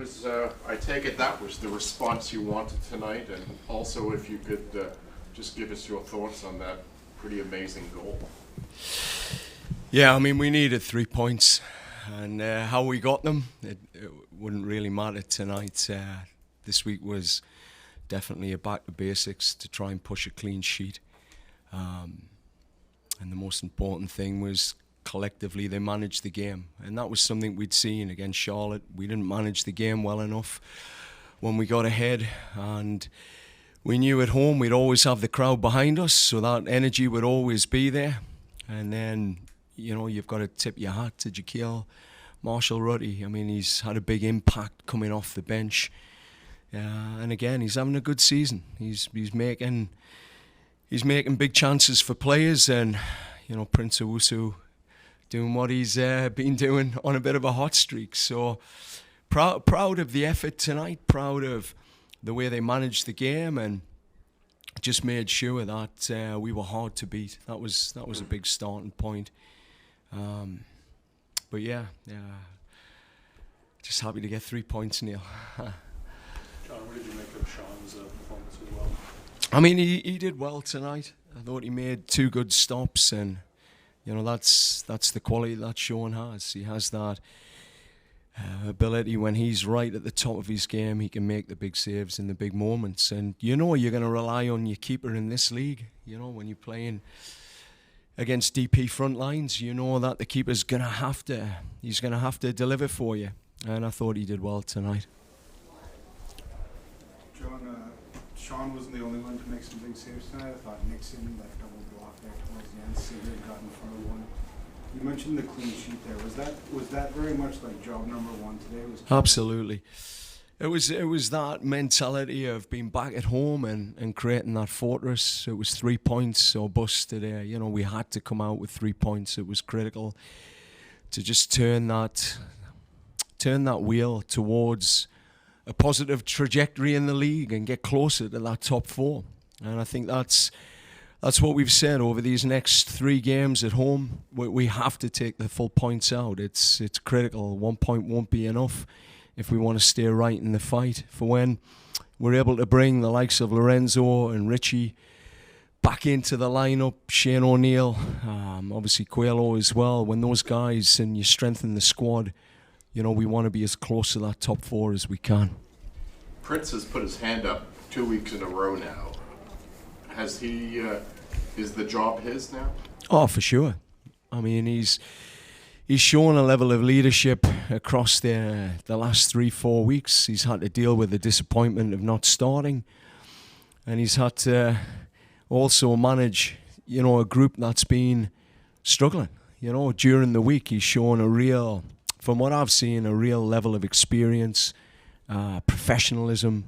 was. I take it that was the response you wanted tonight, and also if you could just give us your thoughts on that pretty amazing goal. Yeah, I mean, we needed 3 points, and how we got them, it wouldn't really matter tonight. This week was definitely a back to basics to try and push a clean sheet. And the most important thing was collectively they managed the game. And that was something we'd seen against Charlotte. We didn't manage the game well enough when we got ahead. And we knew at home we'd always have the crowd behind us, so that energy would always be there. And then, you know, you've got to tip your hat to Jaquil Marshall-Rutty. I mean, he's had a big impact coming off the bench. And again, he's having a good season. He's making big chances for players, and you know, Prince Owusu doing what he's been doing on a bit of a hot streak. So proud of the effort tonight, proud of the way they managed the game, and just made sure that we were hard to beat. That was a big starting point. But yeah, just happy to get 3 points, Neil. John, what did you make of Sean's performance as well? I mean, he did well tonight. I thought he made 2 good stops, and you know, that's the quality that Sean has. He has that ability when he's right at the top of his game. He can make the big saves in the big moments, and you know you're going to rely on your keeper in this league. You know, when you're playing against DP front lines, you know that the keeper's going to have to deliver for you, and I thought he did well tonight. John, Sean wasn't the only one to make some big saves tonight. I thought Nixon, that double block there towards the end, Sigurd got in front of one. You mentioned the clean sheet there. Was that very much like job number 1 today? Absolutely. It was that mentality of being back at home and creating that fortress. It was 3 points or bust today. You know, we had to come out with 3 points. It was critical to just turn that wheel towards a positive trajectory in the league and get closer to that top 4. And I think that's what we've said over these next 3 games at home. We have to take the full points out. It's critical. 1 point won't be enough if we want to stay right in the fight. For when we're able to bring the likes of Lorenzo and Richie back into the lineup, Shane O'Neill, obviously Coelho as well, when those guys, and you strengthen the squad, you know, we want to be as close to that top 4 as we can. Prince has put his hand up 2 weeks in a row now. Has he? Is the job his now? Oh, for sure. I mean, he's shown a level of leadership across the last 3-4 weeks. He's had to deal with the disappointment of not starting, and he's had to also manage, you know, a group that's been struggling. You know, during the week, he's shown from what I've seen, a real level of experience, professionalism,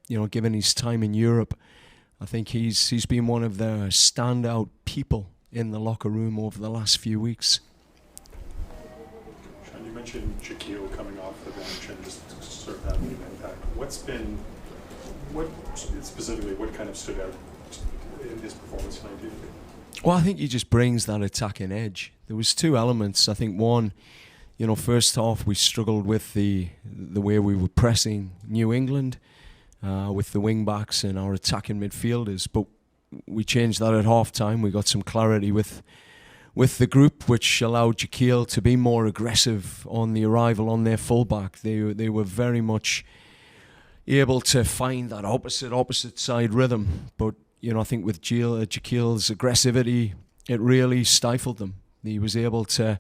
you know, given his time in Europe. I think he's been one of the standout people in the locker room over the last few weeks. Sean, you mentioned Jaquil coming off the bench and just sort of having an impact. What kind of stood out in his performance tonight, do you think? Well, I think he just brings that attacking edge. There was 2 elements. I think one, you know, first half we struggled with the way we were pressing New England with the wing backs and our attacking midfielders, but we changed that at half time. We got some clarity with the group, which allowed Jaquil to be more aggressive on the arrival on their fullback. They were very much able to find that opposite side rhythm, but you know, I think with Jaquil's aggressivity, it really stifled them. He was able to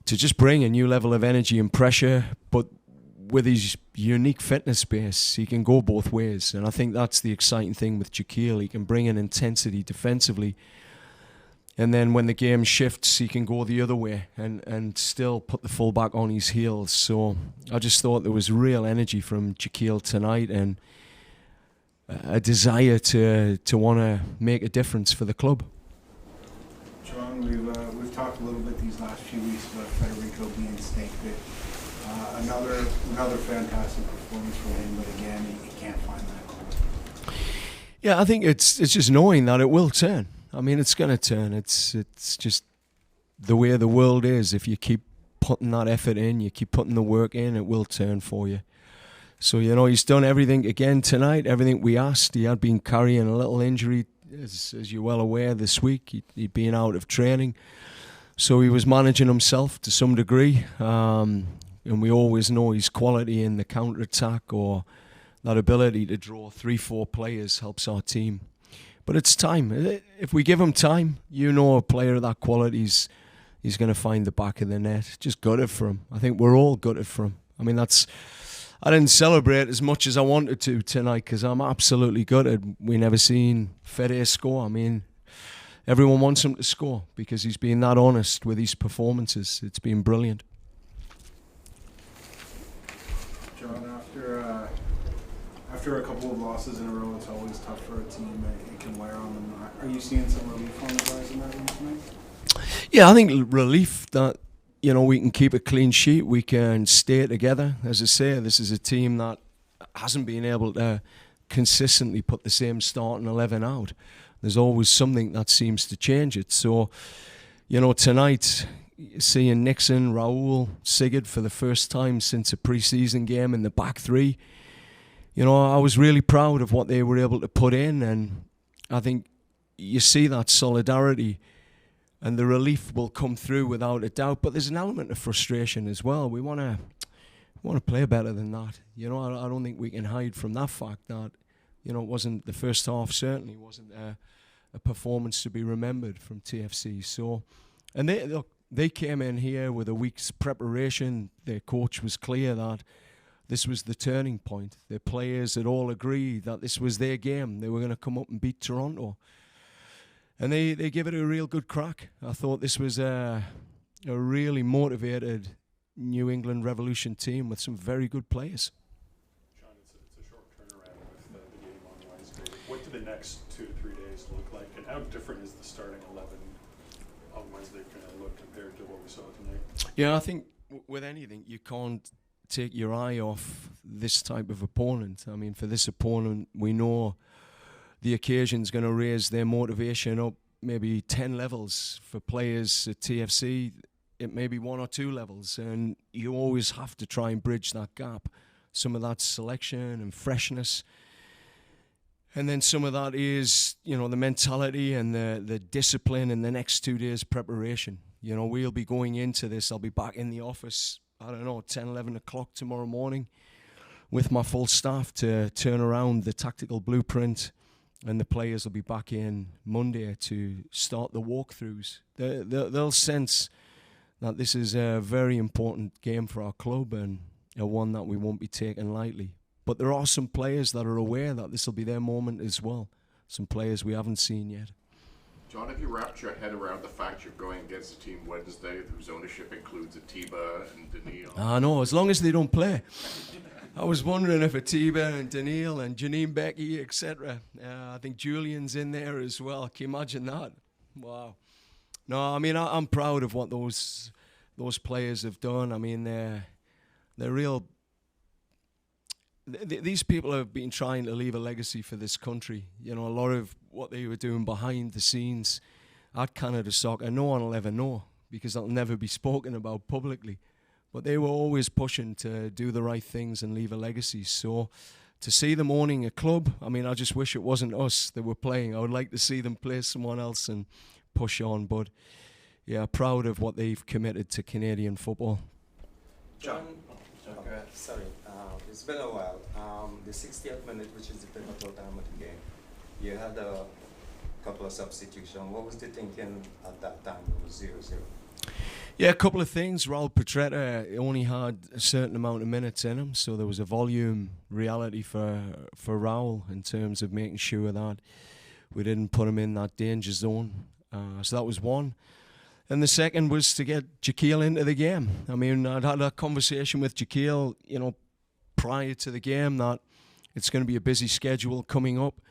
just bring a new level of energy and pressure, but with his unique fitness base, he can go both ways. And I think that's the exciting thing with Jaquil. He can bring an intensity defensively, and then when the game shifts, he can go the other way and still put the fullback on his heels. So I just thought there was real energy from Jaquil tonight, and a desire to want to make a difference for the club. John, we've talked a little bit these last few weeks about Federico being snake bit. Another fantastic performance from him, but again, he can't find that goal. Yeah, I think it's just knowing that it will turn. I mean, it's going to turn. It's just the way the world is. If you keep putting that effort in, you keep putting the work in, it will turn for you. So, he's done everything again tonight, everything we asked. He had been carrying a little injury, as you're well aware, this week. He'd been out of training. So he was managing himself to some degree. And we always know his quality in the counter-attack, or that ability to draw 3-4 players helps our team. But it's time. If we give him time, a player of that quality he's going to find the back of the net. Just gutted for him. I think we're all gutted for him. I mean, I didn't celebrate as much as I wanted to tonight because I'm absolutely gutted. We never seen Fede score. I mean, everyone wants him to score because he's been that honest with his performances. It's been brilliant. John, after a couple of losses in a row, it's always tough for a team. It can wear on them. Are you seeing some relief on the guys in that room tonight? Yeah, I think relief that, we can keep a clean sheet. We can stay together. As I say, this is a team that hasn't been able to consistently put the same starting 11 out. There's always something that seems to change it. So, tonight, seeing Nixon, Raul, Sigurd for the first time since a pre-season game in the back three, I was really proud of what they were able to put in, and I think you see that solidarity and the relief will come through without a doubt. But there's an element of frustration as well. We want to play better than that. I don't think we can hide from that fact that, it wasn't the first half, certainly wasn't a performance to be remembered from TFC. So, and they came in here with a week's preparation. Their coach was clear that this was the turning point. Their players had all agreed that this was their game. They were going to come up and beat Toronto. And they give it a real good crack. I thought this was a really motivated New England Revolution team with some very good players. John, it's a short turnaround with the game on Wednesday. What do the next 2 to 3 days look like? And how different is the starting 11 on Wednesday going to look compared to what we saw tonight? Yeah, I think with anything, you can't take your eye off this type of opponent. I mean, for this opponent, we know the occasion's going to raise their motivation up maybe 10 levels. For players at TFC, it may be 1 or 2 levels, and you always have to try and bridge that gap. Some of that's selection and freshness, and then some of that is, the mentality and the discipline in the next 2 days preparation. We'll be going into this. I'll be back in the office, 10, 11 o'clock tomorrow morning with my full staff to turn around the tactical blueprint, and the players will be back in Monday to start the walkthroughs. They'll sense that this is a very important game for our club and one that we won't be taking lightly. But there are some players that are aware that this will be their moment as well. Some players we haven't seen yet. John, have you wrapped your head around the fact you're going against a team Wednesday whose ownership includes Atiba and Daniil? I know, as long as they don't play. I was wondering if Atiba and Daniil and Janine Becky, etc. I think Julian's in there as well. Can you imagine that? Wow. No, I mean, I'm proud of what those players have done. I mean, they're real. These people have been trying to leave a legacy for this country. A lot of what they were doing behind the scenes at Canada Soccer, no one will ever know because that'll never be spoken about publicly. But they were always pushing to do the right things and leave a legacy. So to see them owning a club, I mean, I just wish it wasn't us that were playing. I would like to see them play someone else and push on. But yeah, proud of what they've committed to Canadian football. John, sorry, it's been a while. The 60th minute, which is the pivotal time of the game, you had a couple of substitutions. What was the thinking at that time? It was 0-0. Yeah, a couple of things. Raul Petretta only had a certain amount of minutes in him, so there was a volume reality for Raul in terms of making sure that we didn't put him in that danger zone. So that was one. And the second was to get Jaquil into the game. I mean, I'd had a conversation with Jaquil, prior to the game that it's going to be a busy schedule coming up.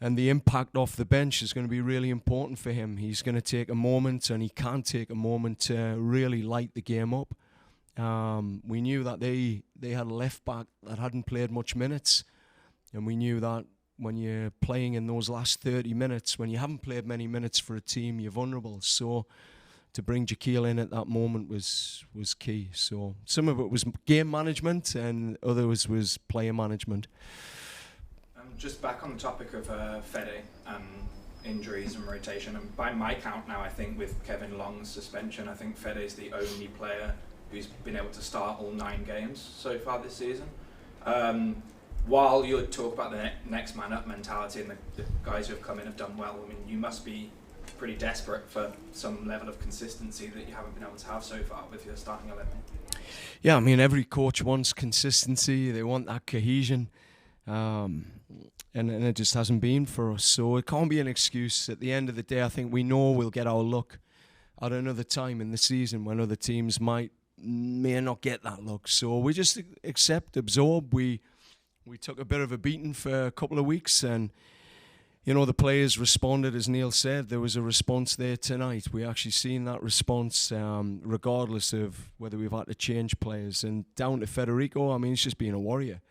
And the impact off the bench is going to be really important for him. He's going to take a moment, and he can take a moment to really light the game up. We knew that they had a left back that hadn't played much minutes. And we knew that when you're playing in those last 30 minutes, when you haven't played many minutes for a team, you're vulnerable. So to bring Jaquil in at that moment was key. So some of it was game management, and others was player management. Just back on the topic of Fede and injuries and rotation, and by my count now, I think with Kevin Long's suspension, I think Fede is the only player who's been able to start all 9 games so far this season. While you talk about the next man up mentality and the guys who have come in have done well, I mean, you must be pretty desperate for some level of consistency that you haven't been able to have so far with your starting 11. Yeah, I mean, every coach wants consistency. They want that cohesion. And it just hasn't been for us. So it can't be an excuse. At the end of the day, I think we know we'll get our luck at another time in the season when other teams may not get that luck. So we just accept, absorb. We took a bit of a beating for a couple of weeks, and the players responded. As Neil said, there was a response there tonight. We actually seen that response, regardless of whether we've had to change players. And down to Federico, I mean, he's just being a warrior.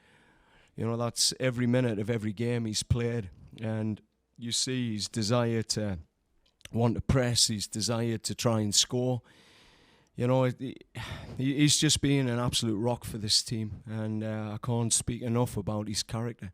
That's every minute of every game he's played, and you see his desire to want to press, his desire to try and score. He's just been an absolute rock for this team, and I can't speak enough about his character.